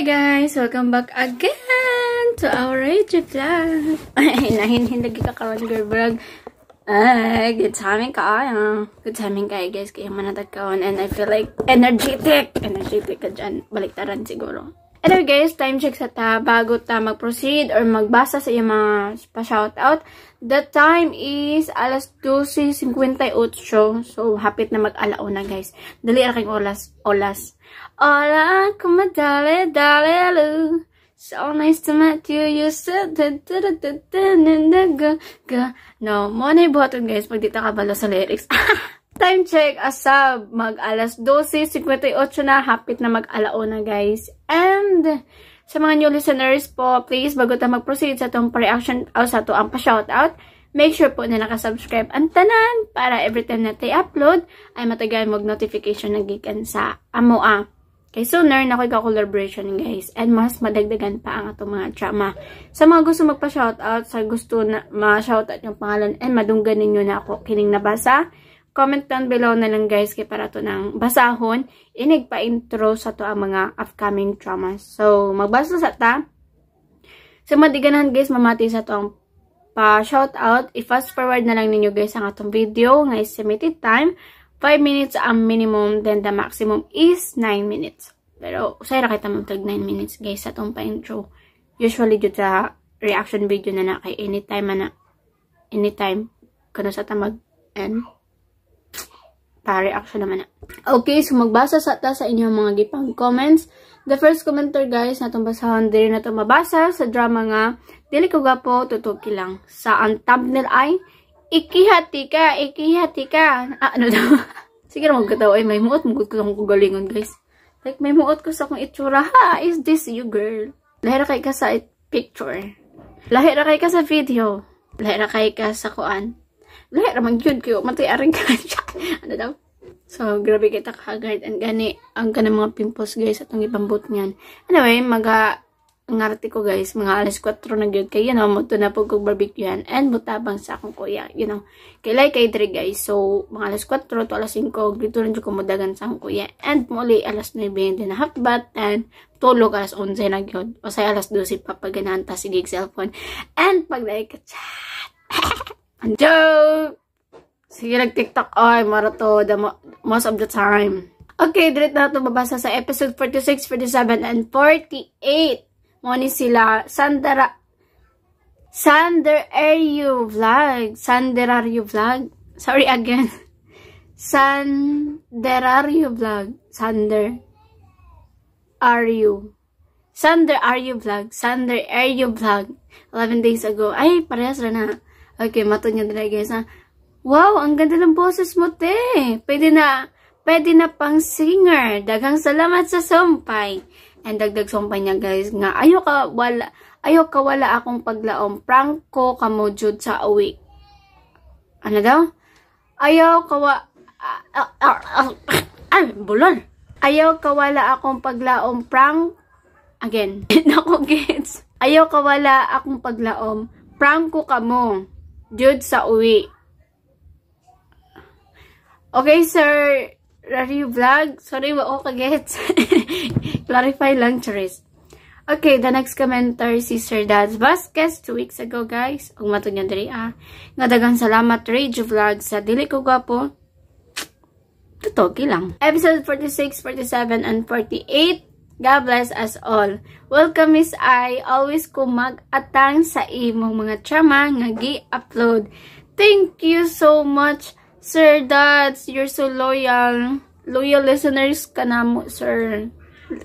guys! Welcome back again to our YouTube vlog. Ay, nahinhindag ka karon girl vlog. Ay, good timing kaya. Good timing kaya guys. Kaya manatag kaon and I feel like energetic. Energetic ka dyan. Baliktaran siguro. Anyway guys, time check sa ta. Bago ta mag-proceed or magbasa sa iyong mga pa-shoutout. The time is alas 12:58. So, hapit na mag-alauna guys. Dali aking olas. Hola, como dale, lu. So nice to meet you. You said no, mo na ibuhaton guys pag dito kabalo sa lyrics. Time check asab mag alas 12:58 na, hapit na mag-alauna guys. And sa mga new listeners po, please bago ta mag-proceed sa tong pa-reaction o sa to ang pa-shoutout, make sure po na nakasubscribe ang tanan para every time na tayo upload ay matagal mag-notification na gikan sa amoa. Kay sooner na ko collaboration guys and mas madagdagan pa ang atong mga drama. Sa mga gusto magpa-shoutout, sa gusto na ma-shoutout yung pangalan and madunggan ninyo na ako kining nabasa, comment down below na lang guys kay para to nang basahon inig pa-intro sa to ang mga upcoming dramas. So magbasa sa ta. Sa madiganahan guys, mamati sa to ang pa-shoutout. I-fast forward na lang ninyo guys ang atong video nga estimated time. 5 minutes ang minimum, then the maximum is 9 minutes. Pero, usay ra kita magtag 9 minutes, guys, sa itong pa-intro. Usually, dito sa reaction video na kay anytime na. Anytime. Kano sa tamag and pa-reaction naman na. Okay, so magbasa sa ta sa inyong mga gipang comments. The first commenter, guys, na itong basahon, dili na itong mabasa sa drama nga, dili ko gapo, tutuki lang. Sa ang thumbnail ay, ikihati ka. Ano daw? Sige na magkatawa. Ay, may muot. Magkot ko akong kugalingon, guys. Like, may muot ko sa akong itsura. Ha? Is this you, girl? Lahira kay ka sa picture. Lahira kay ka sa video. Lahira kay ka sa kuan. Lahira mag-yun kayo. Matay-aring ka. Ano daw? So, grabe kita ka-haggard. And gani, ang ganang mga pimples, guys. At ang ipambot niyan. Anyway, ngarte ko guys, mga alas 4 na gyud kay muto na pug kog barbecue yan and butabang sa akong kuya, kay like kay dre guys. So mga alas 4 to alas 5 dito rin ko modagan sa akong kuya and muli alas 9 din na half bath and tulog alas 11 na gyud o say alas 12 pa paganahan ta sige cellphone and pag like chat joke sige nag TikTok ay marato the most of the time. Okay, direct na ito babasa sa episode 46, 47 and 48. Moni sila Sanderario Vlog. Sorry again. Sanderario Vlog. Sanderario Vlog. 11 days ago. Ay, parehas na. Okay, mato niya dala guys. Wow, ang ganda ng boses mo, te. Pwede na pang singer. Daghang salamat sa sumpay. And dagdag sumpay niya guys nga ayaw ka wala akong paglaom prangko kamo jud sa uwi. Ano daw? Ayaw ka bulol. Ayaw ka wala akong paglaom again. Nako gets. Ayaw ka wala akong paglaom prangko kamo jud sa uwi. Okay, sir. Review vlog. Sorry, wao ka gets. Clarify lang, Charis. Okay, the next commenter si Sir Dads Vasquez 2 weeks ago, guys. Kung matod niya diri, nga dagang salamat, Radio Vlog, sa dili ko gwapo. Tutogi lang. Episode 46, 47, and 48. God bless us all. Welcome, Miss I. Always ko mag-atang sa imong mga trama nga gi-upload. Thank you so much, Sir Dads. You're so loyal. Loyal listeners ka na mo, sir.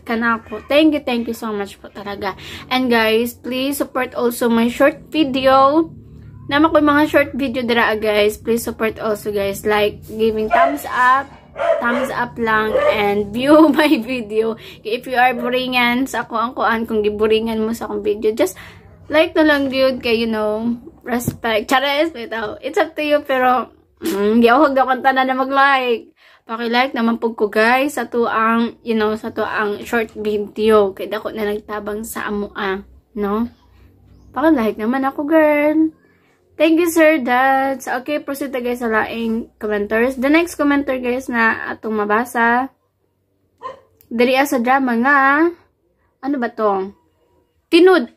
Kanako. Thank you so much po talaga. And guys, please support also my short video. Nama ko mga short video dira guys. Please support also guys. Like, giving thumbs up lang and view my video. If you are boringan sa ako ang kuan, kung giboringan mo sa akong video, just like na lang dude kay respect. Charis, it's up to you pero huwag daw kanta na mag-like. Paki-like naman po ko guys sa to ang short video kay dako na nagtabang sa amoa, no? Paki-like naman ako, girl. Thank you, Sir Dads. Okay, proceed na guys sa laing commenters. The next commenter guys na atong mabasa diri sa drama nga Ano ba to? Tinud.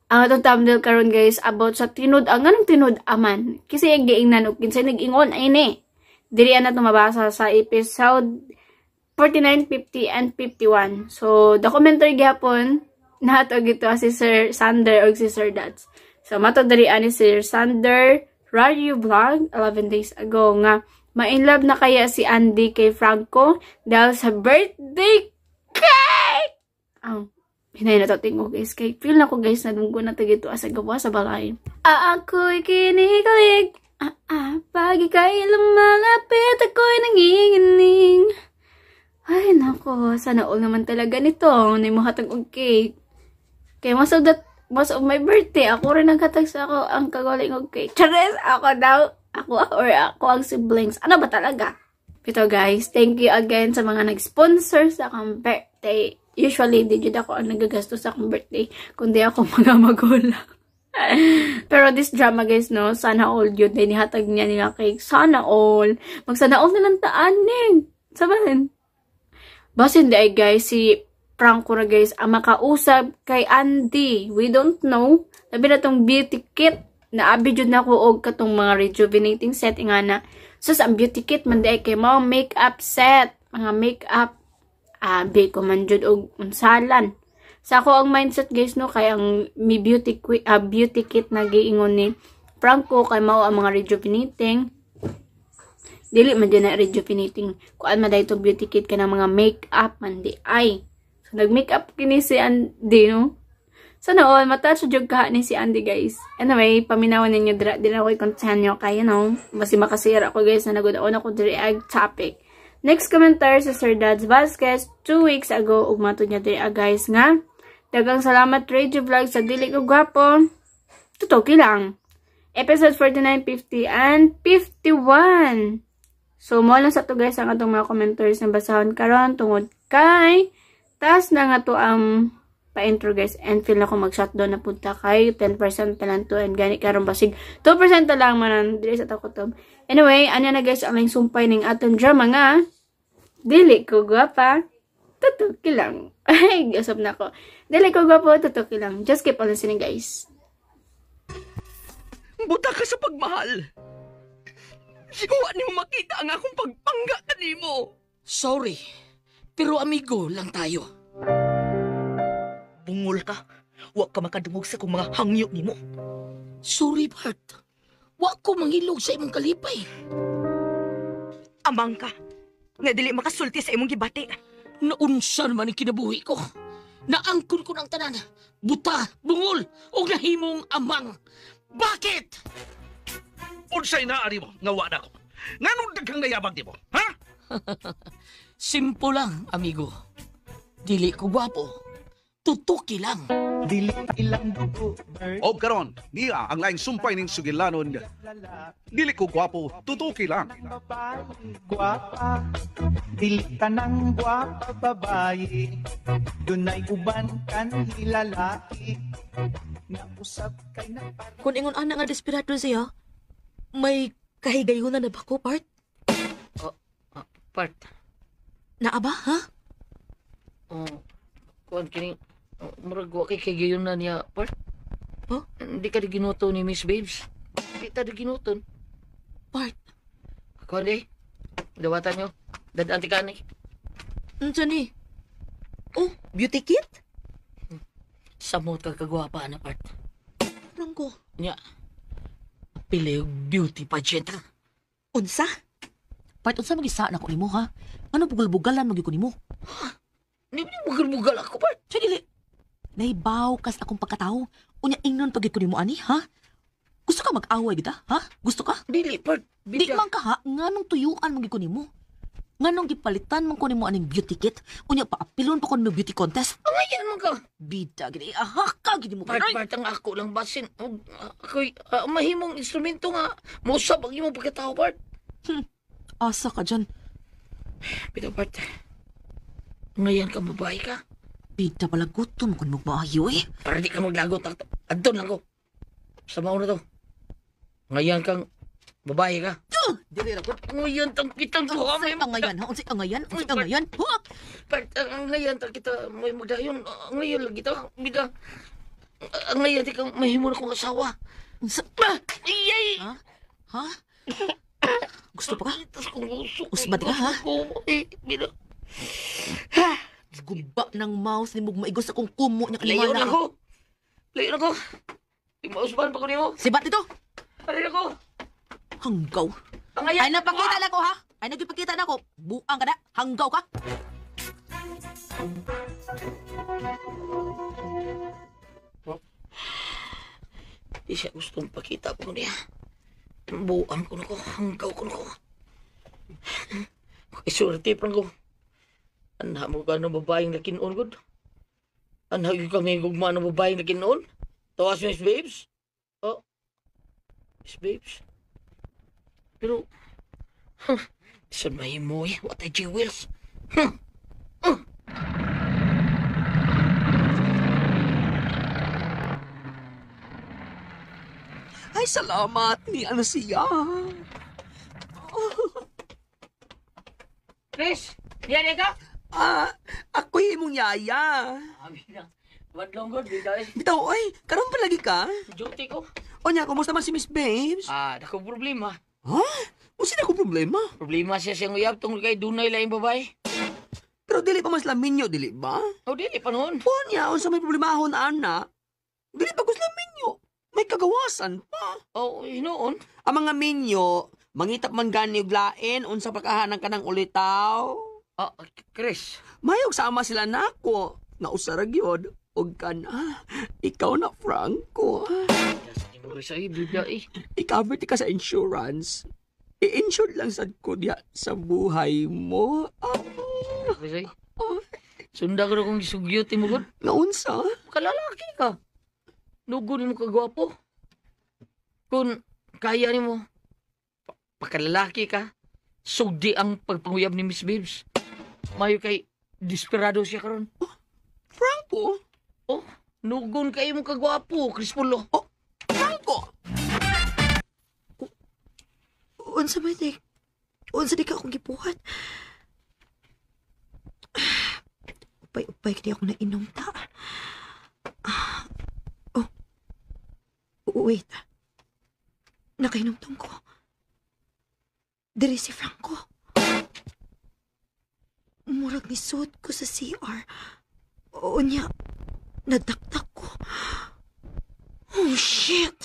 Ang atong thumbnail karon guys about sa tinud. Anong tinud aman? Kasi ang giingnan og kinsay nag-ingon ay ni. Diri ana to mabasa sa episode 49, 50, and 51. So, documentary gyapon nato gito si Sir Sander o si Sir Dads. So, mato diri ani Sir Sander Radio Vlog 11 days ago nga ma-inlove na kaya si Andy kay Franco dahil sa birthday cake. Hinay na to tingog guys. Kay feel na ko guys na dunggo na to gito asa gawa sa balay. Ako'y kinikilig. Pag ika'y lumalapit ako'y nanginginig. Ay, nako. Sana all naman talaga nito. Nimuhatag og cake. Kaya most of my birthday, ako rin naghatag sa ako ang kagaling og cake. Charis! Ako daw. Ako ang siblings. Ano ba talaga? Ito guys, thank you again sa mga nag-sponsor sa akong birthday. Usually, di jud ako ang nagagastos sa akong birthday. Kundi ako mga magulang. Pero this drama guys, no, sana all yun. Nihatag niya nila cake. Sana all. Magsana all na lang taanin. Sabahin. Basin di ay guys, si Franco na guys, ang makausap kay Andy. We don't know. Labi na tong beauty kit. Naabi jud na ko og katong mga rejuvenating set nga na. So, sa beauty kit, man di ay kay mga makeup set. Mga makeup. Abi ko man jud og unsalan. Sa ako ang mindset guys, no, kay ang mi beauty kit na giingon ni Franco kay mao ang mga rejuvenating. Dili man dyan na rejuvenating. Kuan man dahil itong beauty kit ka ng mga make-up man di ay. So, nag-make-up kini si Andy, no? Sana all, matouch jug ka ni si Andy, guys. Anyway, paminawan ninyo dira. Di na ako i-content nyo kaya, no? Basi makasira ako, guys, na nagod-on ako diri ag topic. Next commenter si Sir Dads Vasquez. 2 weeks ago, ugmato niya diri guys, nga. Dagang salamat, Radio Vlog, sa dili ko gwapo. Tutoki lang. Episode 49, 50, and 51. So, mo lang sa to guys ang atong mga commenters na basahon karon tungod kay taas na nga to ang pa-intro guys and feel na ko mag-shutdown na punta kay 10% pa lang to and gani karon basig 2% na lang manan dili sa takotob. Anyway, anya na guys ang ling sumpay ning atong drama nga dili ko gwapa tutuki lang. Ay, gasop na ko. Dili ko gwapo tutuki lang. Just keep on listening guys. Buta ka sa pagmahal. Wa ni mo makita ang akong pagpangga kanimo. Sorry, pero amigo lang tayo. Bungol ka. Wa ka makadungog sa kong mga hangyo nimo. Sorry, Bart. Wa ko mangilog sa imong kalipay. Amang ka. Nga dili makasulti sa imong gibati. Naunsa naman ang kinabuhi ko. Naangkon ko ng tanan. Buta, bungol, o nahimong amang. Bakit? Unsay na ani mo nga wa na ko. Nganong daghang nayabag nimo? Ha? Simple lang, amigo. Dili ko gwapo. Tutuki lang. Dili ilang dugo, bird. O karon, niya ang laing sumpay ning sugilanon. Dili ko gwapo, tutuki lang. Babae, gwapa. Dili ka ng gwapa, babae. Dunay uban kan lalaki. Nausap kay na Kung ingon ana nga desperado siya, may kahigayon na ba ko, Part? Part. Naaba, ha? Kuan kini murag wa kay gayon na niya, Part. Oh? Hindi ka di ginuto ni Miss Babes. Di ta di ginuton. Part, Kuan eh. Dawatan nyo. Dadaan ti kani. nandiyan eh. Oh, beauty kit? Samot ka kagwapa na, Part. Franco, Nya. Pili og beauty pageant ha. unsa? Part, unsa mag-isa na ko nimo, ha? Ano bugal-bugalan mo ko nimo? Di bugal-bugal ako, Part. Sa dili. Naibaw kas akong pagkatao. Unya ingnon pagid ko nimo ani, ha? Gusto ka mag-away kita, ha? Gusto ka? Dili, Part. Di man ka, ha? Nganong tuyuan mo ko nimo? Nganong gipalitan mo ko nimo aning beauty kit? Unya paapilon pa ko nimo beauty contest? Angayan mo ka. Bida gid ahaka gid mo. Part ang ako lang basin. Ako'y mahimong instrumento nga. Musab ang imong pagkatao, Part. Asa ka dyan? Pero, Part. Ngayon ka babae ka. Bida pala gutom kung magmaayo eh. Para di ka maglagot. Adton lang ko. Sa mauna to. Ngayon kang Babae ka? Dili ra gud. Ngayon tang kitang duha Unsay may angayan, ha? Unsay angayan? Unsay angayan? Ha? Ngayon tang kita may magdayon. Ngayon lagi ta bida. Ngayon di ka mahimo na kong asawa. Unsa? Iyay! Ha? Ha? Gusto pa ka? Tas kong gusto. Usbad ka, ha? Bida. Guba ng mouse ni mong maigos akong kumo niya Layo kalimana. na ko. Layo na ko. Di mausban pa ko nimo. Sibat dito. Layo na ko. Hanggaw. Angayan. Ay napakita na ko ha. Ay nagipakita na ko. Buang ka na. Hanggaw ka. Di siya gustong pakita ko niya. Buang ko na ko. Hanggaw ko na ko. Isurti pa ko. Anha mo ka ng babaeng nakinoon, God? Anha yung kami gugma ng babaeng nakinoon? Tawas mo, Miss Babes? Oh, Miss Babes? Pero, saan mahimo eh? What a jewels? Ay, salamat ni ano siya. Chris! Yan ka? Ako imong yaya. Amin na. Wadlong, God. Bida eh. Bitaw, ay, karon pa lagi ka? Duty ko. O niya, kumusta man si Miss Babes? Dako problema. Ha? O sila ko problema? Problema siya siyang uyab tungkol kay dunay laing babae. Pero dili pa mas laminyo, dili ba? O, dili pa noon. O niya, unsa may problemahon, ana? Dili pa gus laminyo. May kagawasan pa. O, hinoon. Ang mga minyo, mangitap man gani og lain, unsa pagkahanang ka ng ulitaw. Chris. Mayog sama sila nako. Nga usarag yun. Og ka na. Ikaw na, Franco. Chris ay, bida eh. I-cover ti ka sa insurance. I-insure lang sad ko diya sa buhay mo. Chris ay. Sunda ko na kong isugyot mo, God. Naunsa? Kalalaki ka. Nugo ni mo kagwapo. Kung kaya ni mo, pagkalalaki ka, sugdi ang pagpanguyab ni Miss Babes. Mayo kay desperado siya karon. Franco? Oh, nugon kayo mo kagwapo, Chris Pulo. Franco? Unsa ba di? Unsa di ka akong gibuhat? Upay-upay kaya ako nainom ta. Oh. Wait. Nakainom tong ko. Diri si Franco. Murag ni suot ko sa CR. O niya, nadaktak ko. Oh, shit!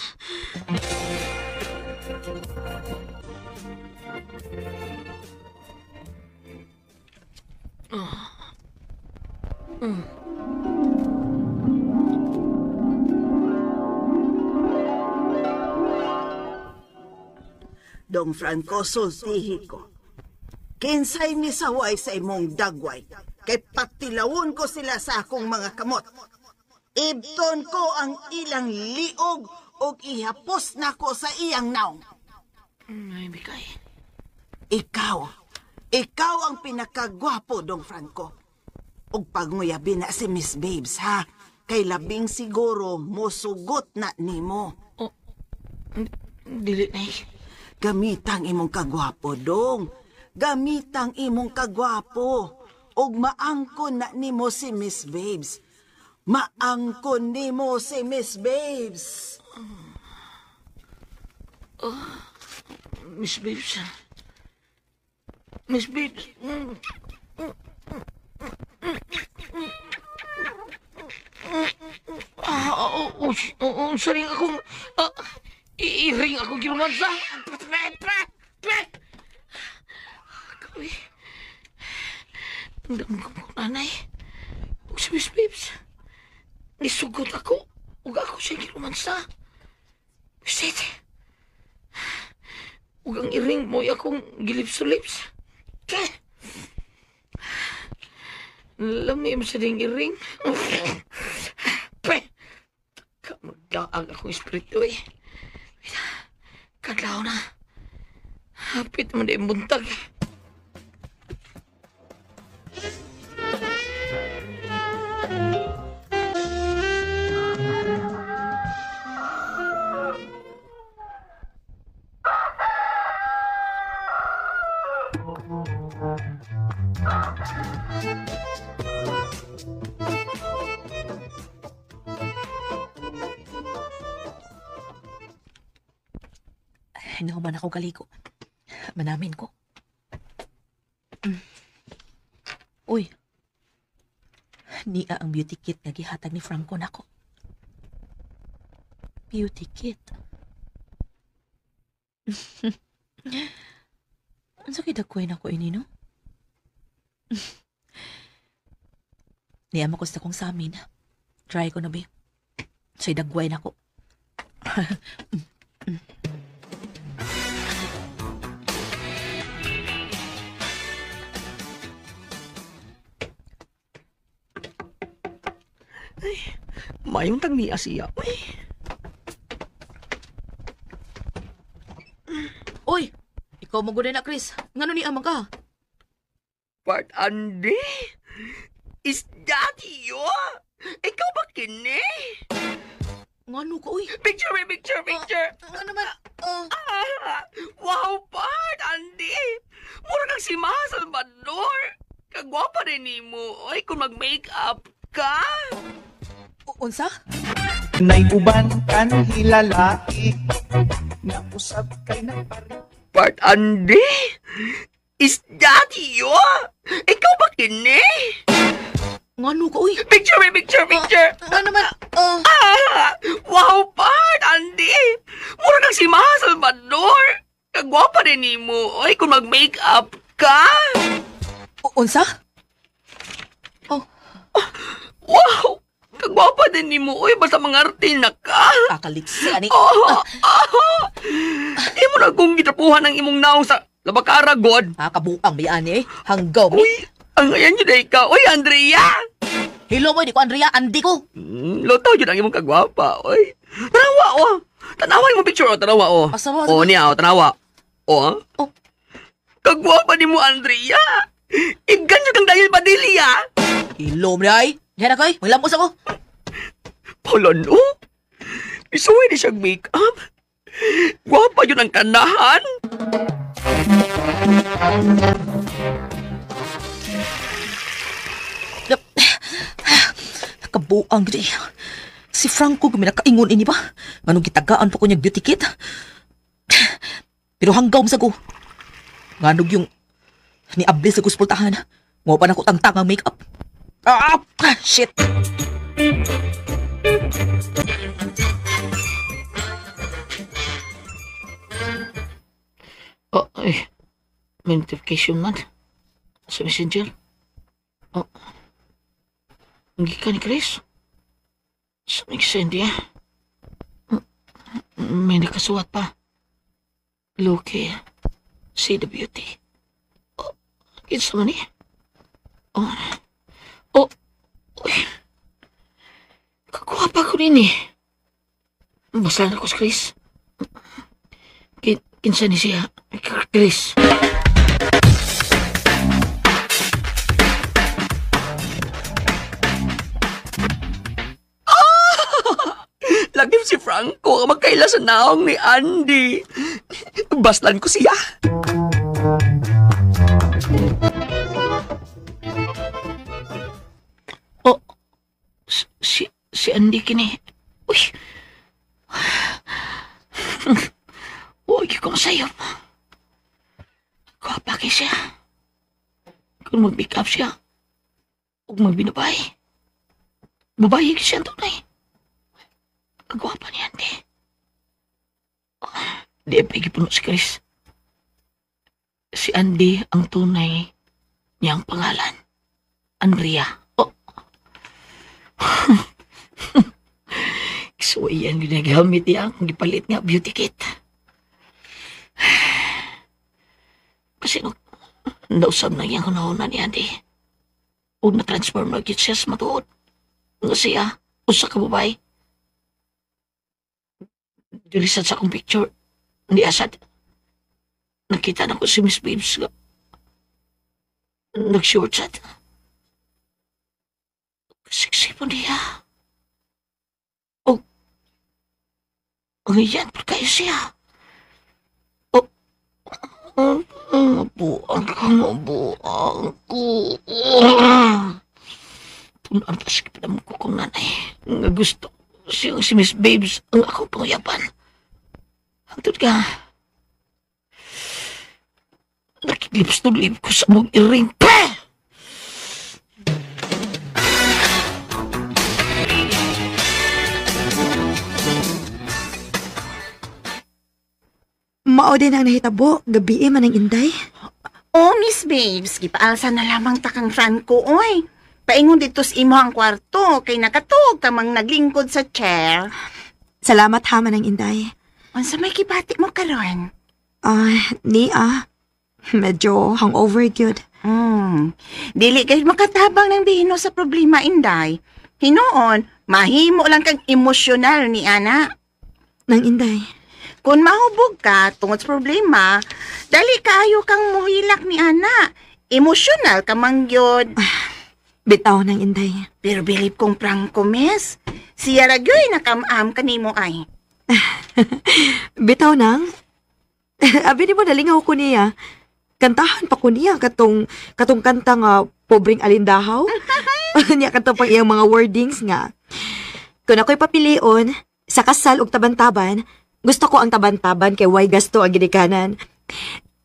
Dong Franco, sultihi ko. Kinsay misaway sa imong dagway, kay patilawon ko sila sa akong mga kamot. Ibton ko ang ilang liog o ihapos na ko sa iyang naong. Ay, bigay. Ikaw ang pinakagwapo, Dong Franco. Og pagmuyabi na si Miss Babes, ha? Kay labing siguro musugot na nimo. Dili na eh. Gamitang imong kagwapo, Dong. Gamitang imong kagwapo. Og maangkon na nimo si Miss Babes. Maangkon nimo si Miss Babes. Miss Babes. Miss Babes. Saring akong... I-ring ako ginumansa. Kami. Ang dami ko nanay. Huwag si Miss Babes. Nisugot ako. Huwag ako siya ginumansa. Shit. Huwag ang i-ring mo akong gilips-lips. Lami mo siya ding i-ring. Magdaag akong espiritu eh. Kadlaw na. Hapit mo na yung buntag. Nahuman ako galigo. Manamin ko. Uy. Niya ang beauty kit nga gihatag ni Franco nako. Beauty kit. Ang sakit ako na ko ini, no? Niya mo ko sa kong samin. Try ko na, be. Sa'y dagway na ko. Mayong tang niya siya. Uy! Ikaw mo na, Chris. Ngano ni amang ka? Part Andy? Is that you? Ikaw ba kini? Ngano ka, uy? Picture me, picture. Ano naman? Wow, Part Andy! Mura kang si Maha Salvador. Kagwapa rin ni mo. Oy, kung mag-makeup ka. Unsa? Nay uban kan hilalaki na usab kay nagpari. Part Andy? Is that you? Ikaw ba kini? Ngano ka, uy? Picture me, picture. Ano naman? Wow, Part Andy! Mura kang si Maha Salvador. Kagwapa rin ni mo. Oy, kung mag-makeup ka. Unsa? Wow! Kagwapa din ni mo. Oy, basta mga artin na ka. Kakaliksi, ani. Di mo na kung gitapuhan ng imong naong sa Labakara, God. Kabuang may ani, hanggaw mi. Uy, ang ayan yun ay ka. Uy, Andrea! Hello mo, di ko Andrea, andi ko. Lotaw yun ang imong kagwapa. Uy, tanawa, oh. Tanawa yung picture, oh. Tanawa, oh. Asawa, Oh, niya, oh. Tanawa. Oh, Oh. Kagwapa ni mo, Andrea. Igan yun kang dahil Padilla. Hello mo, ay. Yan ako, maglamos ako. Hala, no? Isuwi ni siyang make-up. Gwapa yun ang kanahan. Kabuang gini. Si Franco guminakaingon ini ba? Anong gitagaan pa ko niya beauty kit? Pero hanggaw sa ko. Nganog yung niabli sa kuspultahan. Mo pa na ko tangtang ang makeup. Shit. Oh, ay. May notification man. Sa messenger. Oh. Ang gikan ni Chris. Sa mag-send niya. May nakasuwat pa. Loki. See the beauty. Oh. Kinsa man ni? Oh. Oh. Uy. Kagwapa ko rin eh. Basta na ko sa Chris. Kinsa ni siya? Chris. Lagim si Franco magkaila sa naong ni Andy. Baslan ko siya. Oh. Si Andy kini. Uy. Uy, kung sa'yo. Gwapa kay siya. Kung mag-make up siya, huwag magbinabay. Babae siya ang tunay. Gwapa ni Andy. Di pa ikipuno si Chris. Si Andy ang tunay niyang pangalan. Andrea. Oh. So, iyan ginagamit niya ang gipalit niya beauty kit. Kasi nausap na iyang hunahuna ni Andy. Huwag na-transform na kit siya sa matuod. Nga siya, usa ka babae. Dilisad sa akong picture, hindi asad. Nakita na ko si Miss Babes nga. Nag-short set. Sexy po niya. Oh, ang iyan pa kayo siya. Oh, Mabuang ko. Punan pa sa kapilam ko kung nanay. Nga gusto siyang si Miss Babes ang akong panguyapan. Hangtod ka. Nakiglips to live ko sa mong iring. Mao din ang nahitabo, gabi man ang inday. Oh, Miss Babes, gipaalsa na lamang takang Franco, oy. Paingon dito sa imo ang kwarto, kay nakatug tamang naglingkod sa chair. Salamat ha man ang inday. Unsa may kipati mo karon? Medyo hangover gyud. Dili kay makatabang ng bihino sa problema, inday. Hinoon, mahimo lang kang emosyonal ni ana. Nang inday. Kung mahubog ka tungod sa problema, dali kaayo kang muhilak ni ana. Emosyonal ka man gyud. Bitaw nang inday. Pero bilib kong Franco, miss. Siya ragyoy nakamam kanimo ay. Bitaw nang. Abi ni mo nalingaw ko niya. Kantahan pa ko niya katong kanta nga Pobreng Alindahaw. Niya katong pang iyang mga wordings nga. Kung ako'y papilion, sa kasal ug taban-taban, gusto ko ang taban-taban kay way gasto ang ginikanan.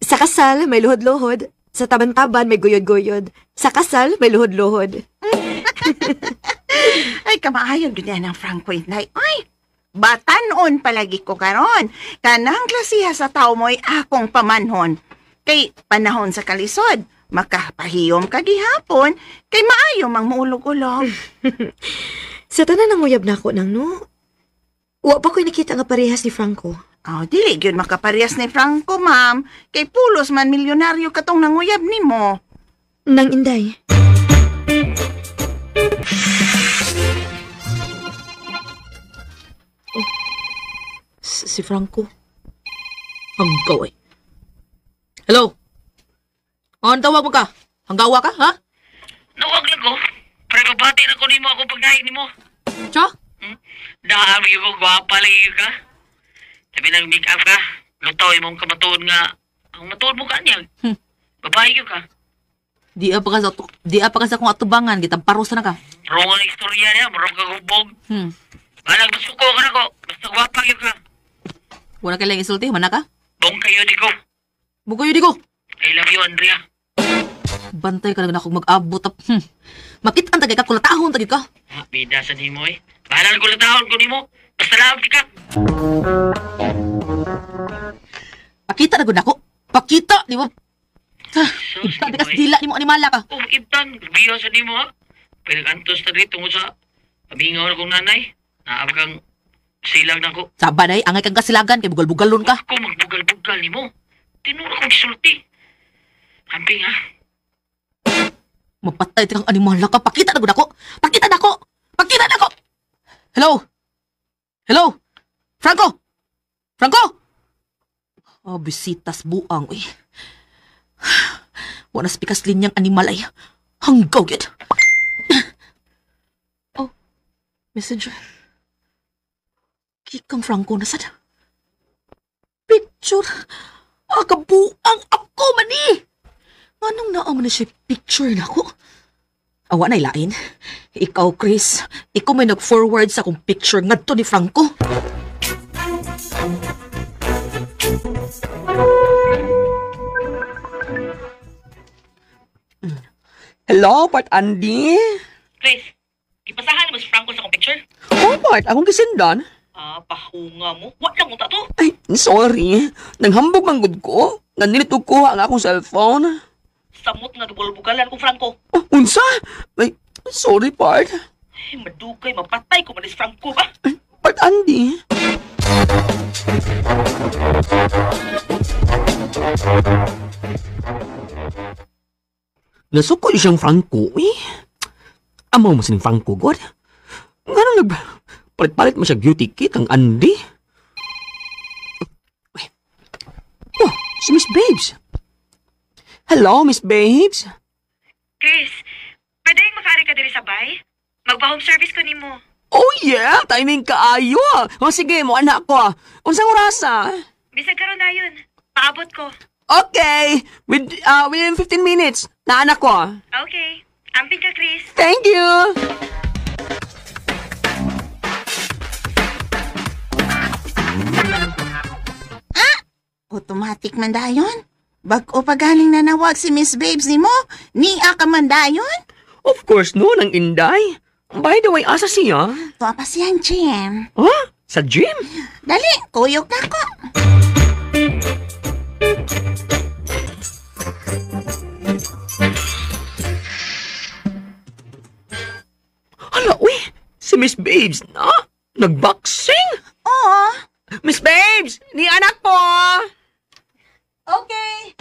Sa kasal, may luhod-luhod. Sa taban-taban, may guyod-guyod. Sa kasal, may luhod-luhod. Ay, kamaayon din yan ang Franco Inday. Ay, batanon palagi ko karon. Kanang klasiha sa tao mo'y akong pamanhon. Kay panahon sa kalisod, makapahiyom ka gihapon, kay maayo mang maulog-ulog. Sa tanan ng uyab na ako nang no. Wa pa ko'y nakita nga parehas ni Franco. Oh, dili gyud makaparehas ni Franco, ma'am. Kay pulos man milyonaryo katong nanguyab nimo. Nang inday. Si Franco. Hanggaw eh. Hello? Ang tawag mo ka? Hanggawa ka, ha? Nawag lang ko. Pero babati na ko ni mo ako pagkain ni mo. Cha? Dami ko, gwapa lagi ka. Sabi nang make up ka, lutaw yung mong kamatuon nga. Ang matuon mo ka niya. Babae ka. Di apa ka sa kong atubangan, kitang parusa na ka. Rong ang istorya niya, marang ka hubog. Balang masuko ka na ko, basta gwapa ka. Wala kailang isulti, mana ka? Bong kayo di ko. Bukoy di ko. I love you, Andrea. Bantay ka na akong mag-abot. Makitaan tagay ka, kulatahon tagay ka. Bida sa ni mo eh. Bahala ko lang tahon ko ni mo. Basta laab di ka. Pakita na gud ako. Pakita, di ba? Ibtan, di kas dila ni mo animala ka. Oh, Ibtan, biyo sa ni mo ha. Pero kantos na rin tungkol sa kabingaw na kong nanay. Naab kang silag na ko. Sabanay, angay kang kasilagan, kay bugal-bugalon ka. Ako magbugal-bugal ni mo. Tinuro kong gisulti. Kamping ha. Mapatay kang animala ka. Pakita na gud ako. Pakita na ako. Pakita na ako. Hello? Hello? Franco? Franco? Oh, bisitas buang, uy. Wala spikas linyang animal ay hanggaw yun. Oh, messenger. Kikang Franco na sad. Picture. Kabuang ako mani. Anong naaman na siya picture na ako? Awa na ilain. Ikaw, Chris. Ikaw may nag-forward sa akong picture ngadto ni Franco. Hello, Part Andy? Chris, ipasahan mo si Franco sa akong picture? Oh, Part, akong gisindan. Pahunga mo. Wala lang kong tato. Ay, sorry. Nanghambog manggod ko. Nandito ko ang akong cellphone. Samot nga dubol-bugalan ko, Franco. Oh, unsa? Ay, sorry, Part. Ay, madugay, mapatay ko manis Franco ba? Part Andy. Nasuko yung siyang Franco, eh. Amaw mo sining Franco, God. Nga palit-palit mo siya beauty kit ang Andy. Oh, si Miss Babes. Hello, Miss Babes. Chris, pwede yung makaari ka diri sa bay? Magpa-home service ko nimo. Oh yeah, timing kaayo. O sige, mo anak ko. Unsang orasa? Bisag karon dayon. Paabot ko. Okay. Within 15 minutes. Naanak ko. Okay. Amping ka, Chris. Thank you. Automatic man dayon. Bag-o pa galing nanawag si Miss Babes ni mo. Niya ka man dayon. Of course, no, nang Inday. By the way, asa siya? Tuwa pa siyang Jim. Huh? Sa gym? Dali, kuyog na ko. Hala, uy, si Miss Babes na? Nagboxing? Oo. Miss Babes, ni anak po! Okay.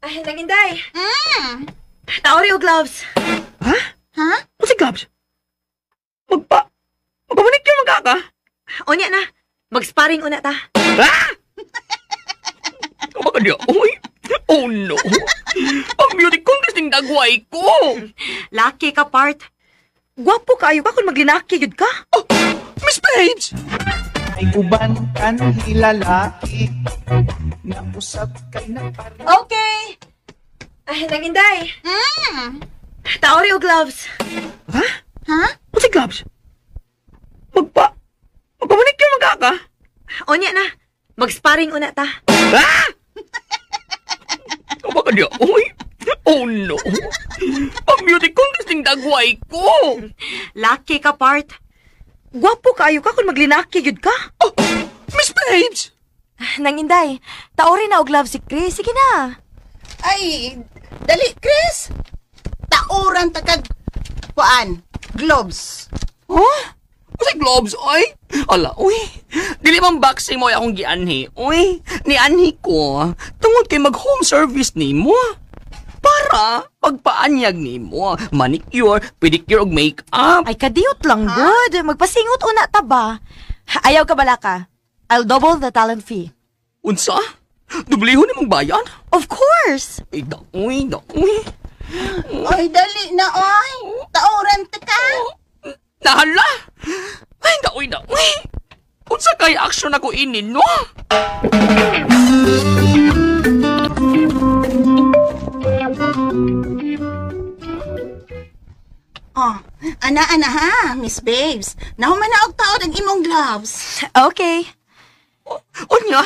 Ay, nanginday. Taori o gloves. Ha? Ha? O si Gabs? Magpamanik yung magkaka? Onya na. Mag-sparring una ta. Ha? Kapag niya, uy. Oh no. Ang beauty contest ng dagway ko. Lucky ka, part. Gwapo kayo ka kung maglinaki yun ka. Oh, Miss Babes! May uban kan hilalaki na usap kay na pare. Okay. Ay, nanginday. Taori o gloves. Ha? Ha? O si Gabs? Magpamanik yung magkaka? Onya na. Mag-sparring una ta. Ha? Kapag niya, uy. Oh no. Ang beauty contest ng dagway ko. Lucky ka, part. Gwapo kayo ka kung maglinaki yun ka. Oh, Miss Babes! Nanginday, taori na o gloves si Chris. Sige na. Ay, dali, Chris. Tauran takag kuan, gloves. Huh? Kasi gloves, oy? Ala, uy. Dili man boxing mo akong gianhi, oy. Nianhi ko, tungod kay mag-home service ni mo. Para pagpaanyag ni mo, manicure, pedicure, ug make-up. Ay, kadiyot lang, good. Magpasingot una ta ba? Ayaw ka bala ka? I'll double the talent fee. Unsa? Dublihon ni mong bayan? Of course! Ay, daoy, daoy. Ay, dali na, oy. Tauran ka. Nahala! Ay, daoy, daoy. Unsa kay action ako inin, no? Oh, ana ha, Miss Babes. Nahuman na og taod ang imong gloves. Okay. Unya,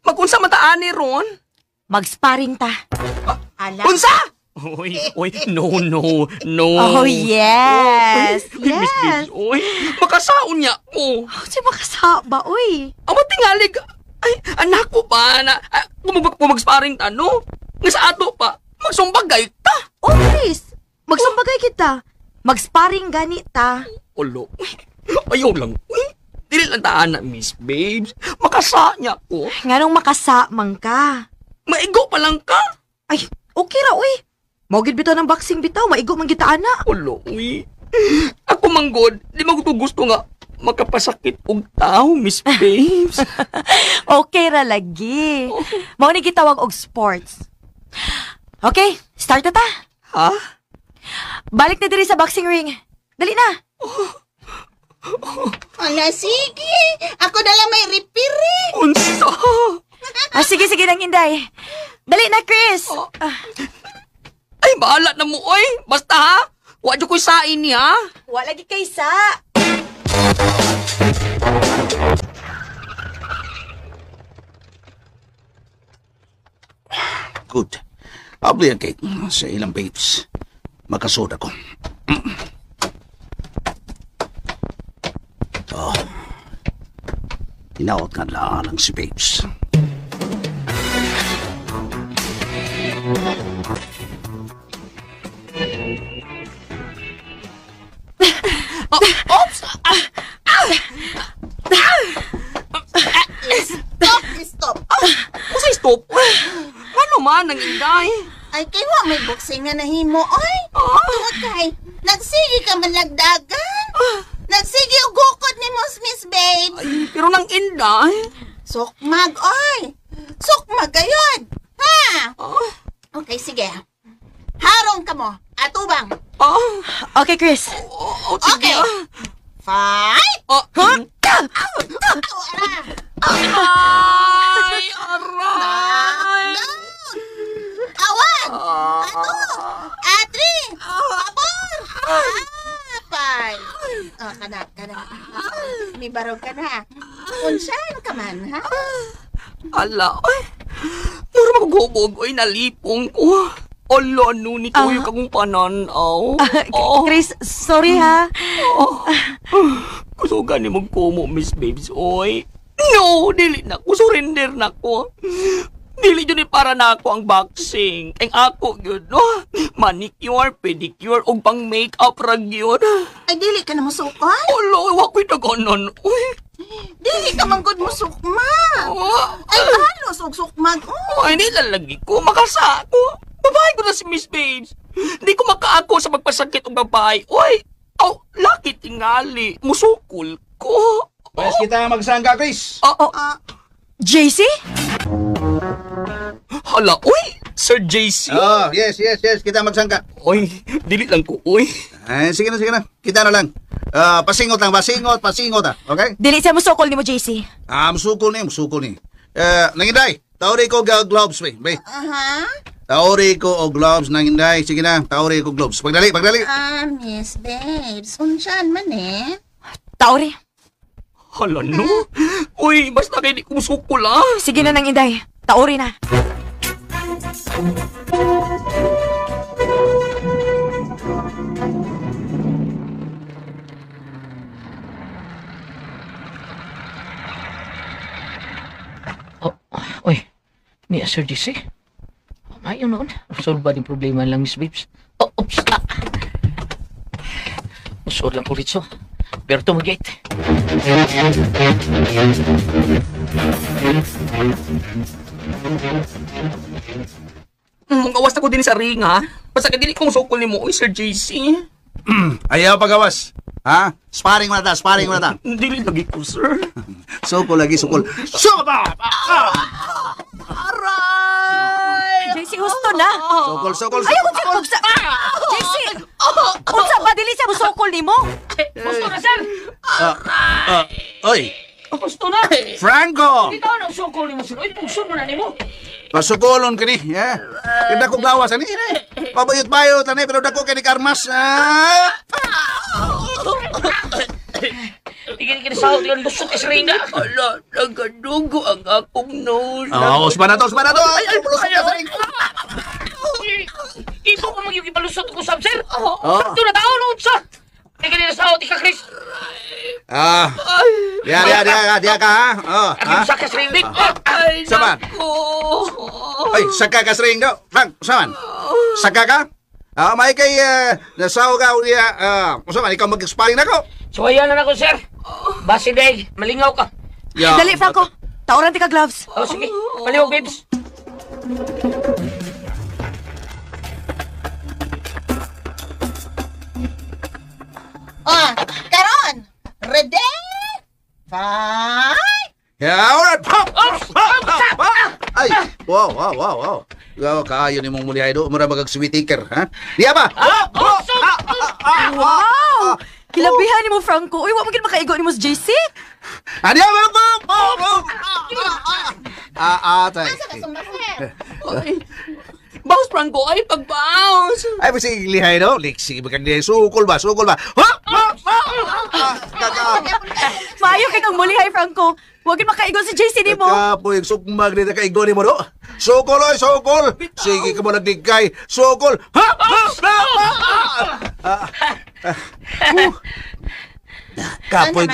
mag-unsa mataani ron? Mag-sparring ta. Ala. Unsa? Oy, no. Oh, yes! Miss Babes, oy, makasaon niya ko. Oh, si makasaba, uy. Ang matingalig, ay, anak ko pa na, kung mag-sparring ta, no? Nga sa ato pa, magsumbagay ta. Oh, Chris, magsumbagay kita. Mag-sparring gani ta. Ulo, ayaw lang, uy. Dili lang taan na, Miss Babes. Makasa niya ko. Nganong makasamang ka? Maigo pa lang ka. Ay, okay ra, uy. Maugid bitaw ng boxing bitaw, maigo man kita, ana. Ulo, uy. Ako manggod, di mo gusto nga makapasakit og tao, Miss Babes. Okay ra lagi. Mao ni gitawag og sports. Okay, start na ta. Ha? Balik na diri sa boxing ring. Dali na. Ala, sige. Ako na lang may referee. Unsa? Sige nang Inday. Dali na, Chris. Ay, bahala na mo, oy. Basta ha, wadyo ko'y sain ni, ha? Wala lagi kaysa. Good. Abli ang cake sa ilang babes. Makasoda ko. Oh. Tinaot nga lang si babes. Oops! Stop. Usay stop? Ano man ang Inday? Ay, kay wa may boxing nga nahimo, oy. Tungod kay, nagsige ka man lagdagan. Nagsige og gukod ni Miss Babes. Ay, pero nang Inday. Sukmag, oy. Sukmag gayod. Ha? Okay, sige. Harong ka mo. Atubang. Okay, Chris. Okay. Fight! Ay, aray! No! Awan! Ato! Atri! Abor! Apay! Kana. May barog ka na. Unsan ka man, ha? Ala, ay. Mura maghubog, ay nalipong ko. Ala, nuni ko yung kagong pananaw. Chris, sorry ha. Kusugan ni mong kumo, Miss Babes, oy. No, dili na ko, surrender na ko. Dili yun para na ako ang boxing. Ang ako yun, no? Manicure, pedicure, o pang make-up rag yun. Ay, dili ka na musukman? Ala, wako'y naganon, oy. Dili ka manggod musukma. Ay, halos og sukman. Ay, nilalagi ko, makasa ako. Babae ko na si Miss Babes. Hindi ko makaako sa magpasakit ng babae. Oy, laki tingali. Musukol ko. Pwes kita magsangga, Chris. JC? Hala, oy, Sir JC. Yes. Kita magsangga. Oy, dili lang ko, oy. Sige na. Kita na lang. Pasingot lang. Pasingot ah. Okay? Dili siya musukol ni mo, JC. Musukol ni. Nanginday, tauri ko gloves, bay. Aha? Tauri ko o gloves, nanginday. Sige na, tauri ko gloves. Pagdali. Miss Babes, unsan man eh? Taori. Hala, no? Uy, basta kayo di ko musukol, ah. Sige na nang inday. Taori na. Oy, ni Sir JC. Ayaw noon. Solve ba yung problema lang, Miss Babes? Oops. Usod lang po dito. Pero tumagate. Gawas na ko din sa ring, ha? Basta ka dili ko musukol ni mo, oy, Sir JC. Ayaw pagawas. Ha? Sparring mo na ta. Dili lagi ko, sir. Sukol lagi. Sukol. JC, gusto na. Sukol. Ayaw ko siya bugsa. JC! Unsa ba dili siya musukol ni mo? Gusto na, sir! Oy, Gusto na! Franco! Ikaw na usukol ni mo, sir. Uy, pugsun mo na ni mo. Pasukolon kini, ya. Kada ko gawas ani. Pabayot-bayot ani pero dako kini karmas. Tigil-tigil sa hawt yung lusot is ringa. Ala, nagadugo ang akong nose. Usman na to. Ito ko mag-yung ipalusot ko sa sir. Ito na tao, no, sa. Tigil-tigil sa hawt, ika, Chris. Dia ka ha. Ang sakit sa ringa. Ay, Saman. nako. Ay, saka ka sring daw. Frank, saman. Saka ka? May kay nasaw ka uliya. Saman, ikaw mag-sparring na ko. So, ayan na ako, sir. Basi day, malingaw ka. Dali, Franco. Taoran ti ka gloves. Sige, paliwag, babes. Karon! Ready? Fight! Alright. Pop. Ay, wow. Kaayo ni mong mulihay do. Mura magag-sweet ticker, ha? Diya ba? Wow! Kilabihan ni mo, Franco. Uy, wag mo gid makaigo ni mo sa JC. Diya ba? Tay. Bounce, Franco. Ay, pag-bounce. Ay, kasi lihay do. Liksi, bakang diya. Sukol ba? Maayo kay kang muli, Franco. Wag gid makaigo si JC ni mo. Kapoy, sukmag ni kaigo ni mo do. Sukol. Sige ka mo nagdigkay. Sukol. Kapoy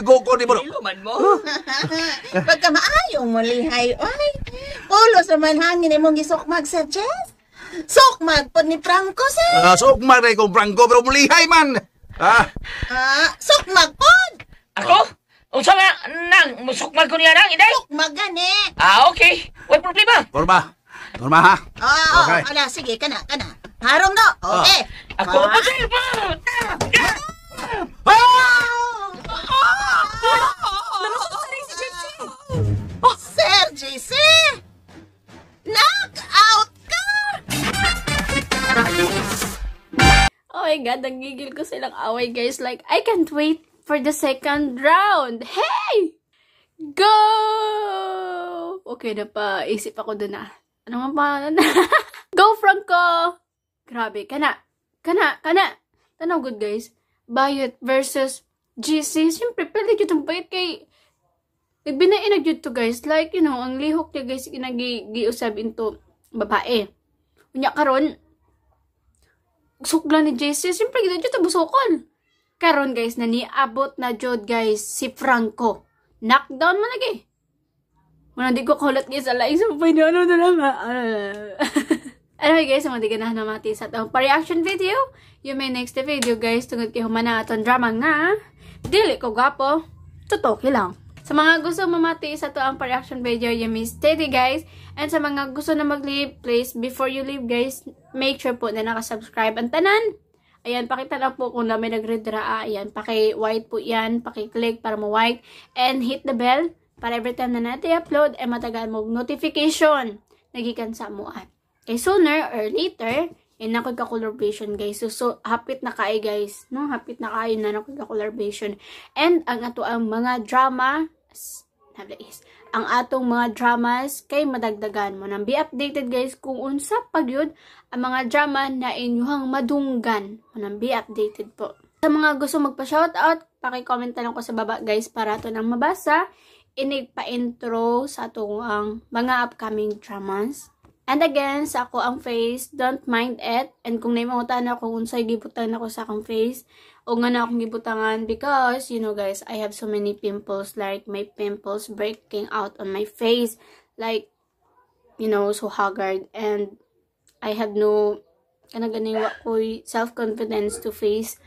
gokon ni mo do. Iluman mo. Pagka maayong malihay, oy. Ulos naman hangin imong gisukmag sa chest. Sukmag po ni Franco, sir. Sukmag na ikong Franco, pero mulihay man. Sukmag po. Ako? Unsa nga, nang, musukmal ko niya nang, inday? Sukmag gani. Okay. Wala problema. Norma ha? Okay. Ala, sige, kana. Harong no. Okay. Ako pa, sir. Sir JC! Knock out ka! Oh my God, nagigil ko silang away, guys. Like, I can't wait for the second round. Hey! Go! Okay na pa. Isip ako dun Ano nga pa? Go Franco! Grabe, kana. Tanaw good guys. Bayot versus GC. Siyempre, pwede yun ang bayot kay nagbinain na yun to guys. Like, you know, ang lihok niya guys, giusab into babae. Unya karon sukla ni GC. Siyempre, gito yun ito busokon. Karon guys, naniabot na jud guys si Franco. Knockdown man lagi. Wala, di ko kulat guys. Alaing sa pwede ano na lang. Anyway guys, mga di ka na mati sa itong pa-reaction video. You may next video guys. Tungod kay humana atong drama nga. Dili ko gapo. Tutoki lang. Sa mga gusto mamati sa itong pa-reaction video, you may steady guys. And sa mga gusto na mag-leave, please, before you leave guys, make sure po na nakasubscribe ang tanan. Ayan, pakita lang po kung na may nagredra. Ayan, paki-white po yan. Paki-click para mo-white. And hit the bell para every time na natin upload ay matagal mo notification nagikan sa mo. Okay, sooner or later, nakod ka collaboration guys. So hapit na kaay guys. No? Hapit na kaay na nakod ka collaboration. And ang ato ang mga drama, ang atong mga dramas kay madagdagan mo. Nang be updated guys kung unsa pag yun ang mga drama na inyuhang madunggan. Nang be updated po. Sa mga gusto magpa-shoutout, paki-comment lang ko sa baba guys para ito nang mabasa. Inig pa-intro sa atong ang mga upcoming dramas. And again, sa ako ang face, don't mind it. And kung naimangutan ako kung unsay gibutan ako sa akong face, o nga na akong gibutangan because, you know guys, I have so many pimples, like my pimples breaking out on my face, like, you know, so haggard. And I have no, kanaganing wakoy self-confidence to face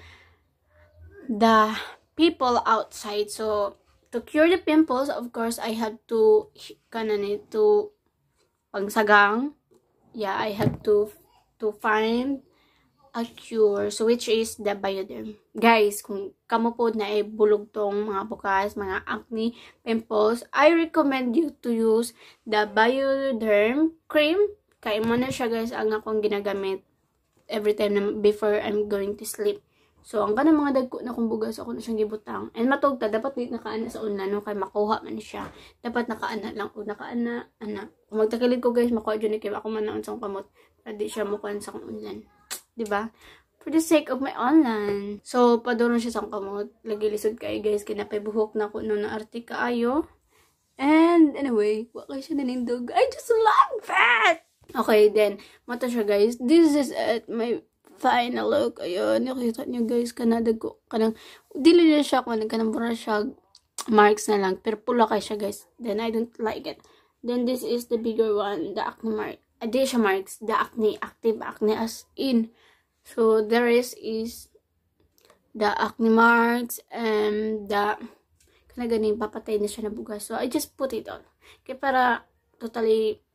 the people outside. So, to cure the pimples, of course, I had to, pangsagang, yeah, I have to find a cure, so which is the Bioderm. Guys, kung kamo po na ay bulog tong mga bukas, mga acne, pimples, I recommend you to use the Bioderm cream. Kaya mo na siya guys ang akong ginagamit every time na before I'm going to sleep. So, ang kanang mga dagko na kung bugas ako na siyang gibutang. And matugta, dapat di nakaana sa una, no? Kaya makuha man siya. Dapat nakaana lang. Kung nakaana, kung magtakilid ko guys, makuha dyan kaya ako man naon sa kamot. Para di siya mukuhan sa online. Diba? For the sake of my online. So, padoron siya sa kamot. Lagi lisod kayo guys. Kinapabuhok na ako noon na arte kaayo. And anyway, wakay siya nanindog. I just love that! Okay, then, mata siya guys. This is it. My final look. Ayun, nakita nyo guys, kanadag ko, dili na siya, kanang mura siya, marks na lang, pero pula kay siya guys, then I don't like it. Then this is the bigger one, the acne mark, di siya marks, the acne, active acne as in. So, the rest is the acne marks, and the, kanaganing papatay na siya na bugas. So, I just put it on. Kaya para, totally,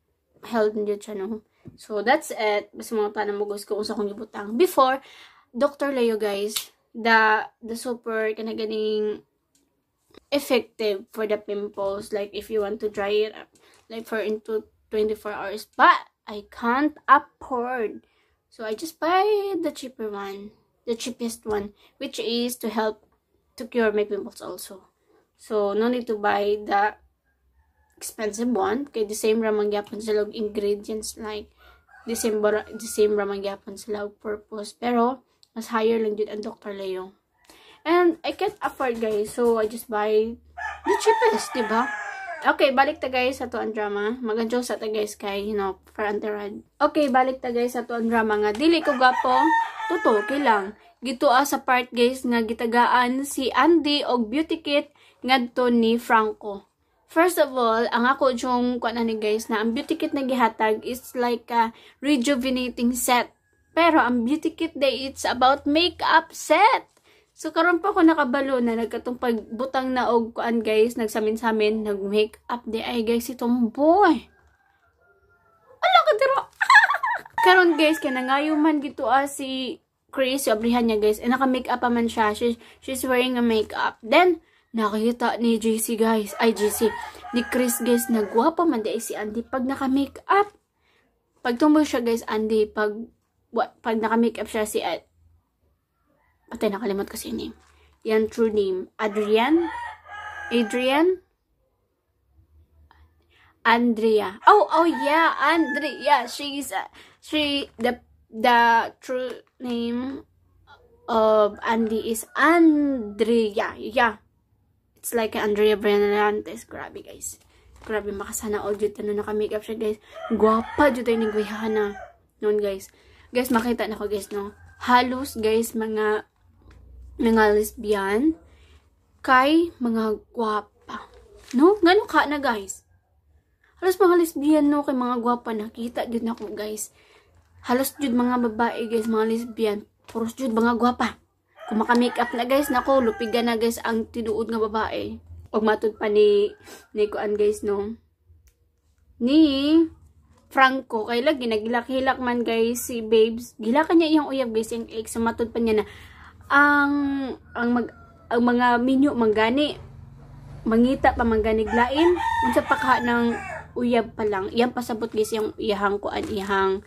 held na siya, no? So, that's it. Basta mga panamugos ko kung sa akong gibutang. Before, Dr. Leo, guys, the super kanaganing effective for the pimples. Like, if you want to dry it up, like, for into 24 hours. But, I can't afford. So, I just buy the cheaper one. The cheapest one. Which is to help to cure my pimples also. So, no need to buy the expensive one. Kaya the same ramang yapon sila ingredients, like the same ramang yapon sila purpose, pero mas higher lang dito ang Dr. Leo. And I can't afford guys, so I just buy the cheapest, diba? Okay, balik ta guys sa to ang drama. Maganjong sa ta guys kay, you know, for antirad. Okay, balik ta guys sa to ang drama nga. Dili ko gapo, tutoki lang. Gito sa part guys nga gitagaan si Andy og beauty kit ngadto ni Franco. First of all, ang ako yung ni guys na ang beauty kit na gihatag is like a rejuvenating set. Pero ang beauty kit day, it's about makeup set. So karon pa ako nakabalo na nagkatong pagbutang na og kuan guys, nagsamin-samin, nag-makeup day ay guys itong boy. Ala ka diro. Karon guys kay nangayuman gito si Chris, yung abrihan niya guys, naka-makeup pa man siya. She's wearing a makeup. Then nakita ni JC guys, ni Chris guys, nagwapa man di si Andy pag naka-makeup. Pag tumboy siya guys, Andy, pag naka-makeup siya si patay, nakalimot kasi yung name. Yan, true name. Adrian? Andrea. Oh yeah, Andrea. The true name of Andy is Andrea. Yeah. It's like Andrea Brenantes. Grabe, guys. Grabe, makasana all dito na naka-makeup siya, guys. Guwapa dito yung nagwihana. Noon, guys. Guys, makita na ko, guys, no? Halos, guys, mga lesbian kay mga guwapa. No? Ganun ka na, guys. Halos mga lesbian, no? Kay mga guwapa. Nakita dito na ko, guys. Halos dito mga babae, guys, mga lesbian. Puros dito mga guwapa. Kung maka-makeup na, guys, nako, lupigan na, guys, ang tinuod nga babae. Huwag matod pa ni Kuan, guys, no? Ni Franco, kay lagi, nagilak-hilak man, guys, si Babes. Gilakan niya iyang uyab, guys, yung ex. Matod pa niya na, ang mga minyo, manggani, mangita pa, manggani, glain, unsa pa ka ng uyab pa lang. Iyang pasabot, guys, yung iyang Kuan, iyang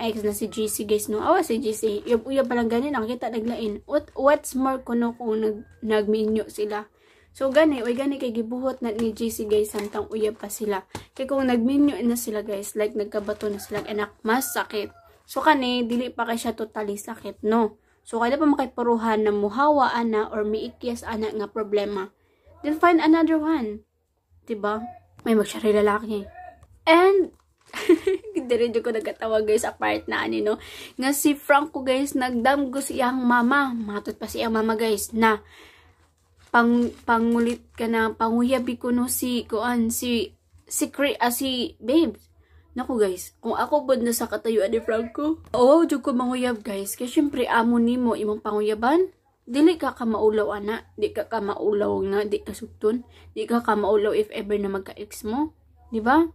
ex na si GC, guys, no? Awa si GC. Uyab pa lang gani, nakita naglain. What's more kuno kung nagminyo sila. So, gani kay gibuhot na ni GC, guys, samtang uyab pa sila. Kaya kung nagminyo na sila, guys, like nagkabato na silang anak, mas sakit. So, kani, dili pa kay siya totally sakit, no? So, kaya pa makipuruhan na muhawa ana or miikyas ana nga problema. Then, find another one. Diba? May magsyari lalaki. And, diretso ko nagkatawa, guys, apart na no? Nga si Franco, guys, nagdamgo siyang mama. Matot pa siyang mama, guys, na pangulit ka na, panguyabi ko no si Babes. Naku, guys, kung ako bod na sa katayuan ni Franco, jud ko manguyab, guys. Kaya syempre, amo nimo imong panguyaban. Dili ka maulaw, ana. Di ka maulaw na, di ka sugton. Di ka maulaw if ever na magka-ex mo. Diba?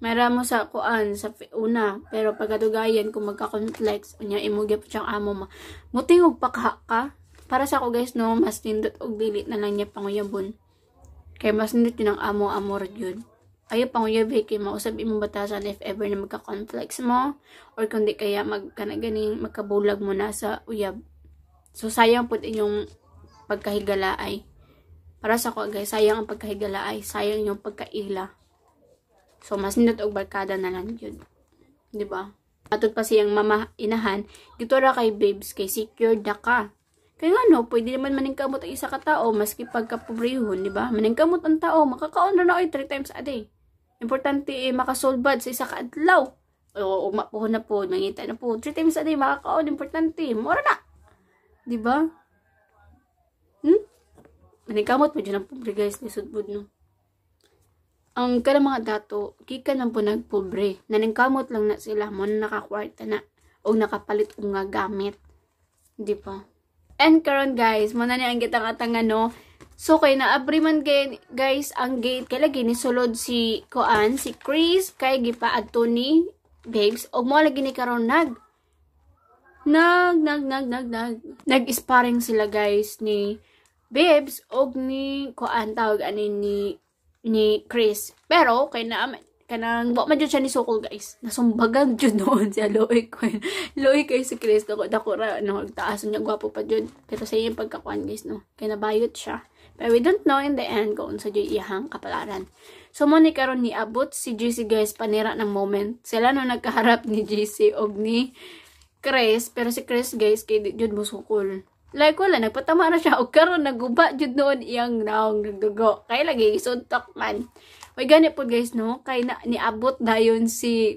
Mayroon mo sa Kuan, sa una. Pero pagkadugayan, kung magka-conflicts, unya imugip siyang amo mo. Mutingog pa ka. Para sa ako, guys, no, mas nindot og dilit na lang niya panguyabon. Kaya mas nindot yun ang amo-amor yun. Ayaw panguyabi, kaya mausap imong batasan if ever na magka-conflicts mo. Or kundi kaya magkabulag mo na sa uyab. So, sayang po inyong pagkahigalaay. Para sa ako, guys, sayang ang pagkahigalaay. Sayang yung pagkaila. So, mas nindot og barkada na lang yun. Diba? Matod pa siyang mama inahan, gito ra kay Babes, kay secured na ka. Kaya nga no, pwede naman maningkamot ang isa ka tao, maski pagkapobrehon, diba? Maningkamot ang tao, makakaon na 3 times a day. Importante makasolbad sa isa ka adlaw. O mapuhon na po, mangita na po. 3 times a day, makakaon, importante. Mura na. Diba? Maningkamot, medyo ng pobre, guys, nisudbud, no? Ang kanang mga dato, kika nang po nagpobre. Naningkamot lang na sila mo na nakakwarta na o nakapalit o nga gamit. Di ba? And karon, guys, muna ni ang kitang no. So, kay naabri man guys ang gate. Kaya lagi ni sulod si Kuan, si Chris, kay gipaad to ni Babes. O mo lagi ni karon nag-sparring sila, guys, ni Babes og ni Kuan, tawag ni Chris. Pero, kay kanang wa man jud siya ni Sokol, guys. Nasumbagan jud noon siya Loic. Loic kay si Chris dako ra no, taas niya gwapo pa jud. Pero sa iyang pagkakuan, guys, no. Kay nabayot siya. But we don't know in the end kung sa jud iyang kapalaran. So mo ni karon ni abot si GC, guys, panira ng moment. Sila no nagkaharap ni GC og ni Chris, pero si Chris, guys, kay di jud mo Sokol. Like wala, nagpatama na siya. O karon naguba jud noon iyang naong nagdugo. Kaya lagi isuntok man. Way gani po, guys, no? Kay niabot dayon si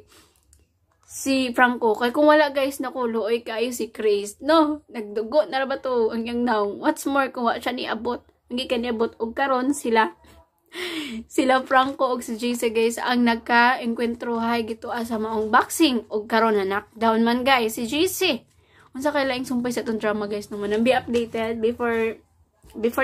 Franco. Kay kung wala, guys, nakuloy kayo si Chris. No, nagdugo na ra ba to ang iyang naong. What's more kung wala siya niabot. Hindi ka niabot. O karon sila Franco og si JC, guys, ang nagka-enkwentro hay gito sa maong boxing. O karon na knockdown man, guys, si JC. Unsa kay laing sumpay sa itong drama, guys, naman. Be updated before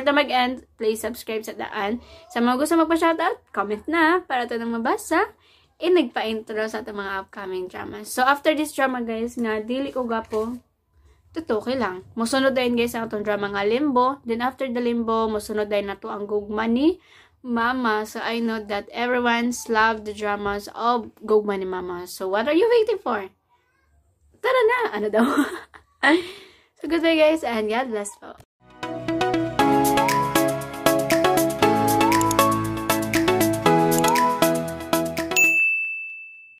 na mag-end. Please subscribe sa daan. Sa mga gusto magpa-shoutout, comment na para ito nang mabasa. Nagpa-intro sa itong mga upcoming dramas. So, after this drama, guys, nga dili ko gapo, tutuki lang. Musunod din, guys, ang itong drama nga Limbo. Then, after the Limbo, musunod din na to ang Gugma ni Mama. So, I know that everyone's love the dramas of Gugma ni Mama. So, what are you waiting for? Tara na! Ano daw? So, goodbye, guys, and God bless po.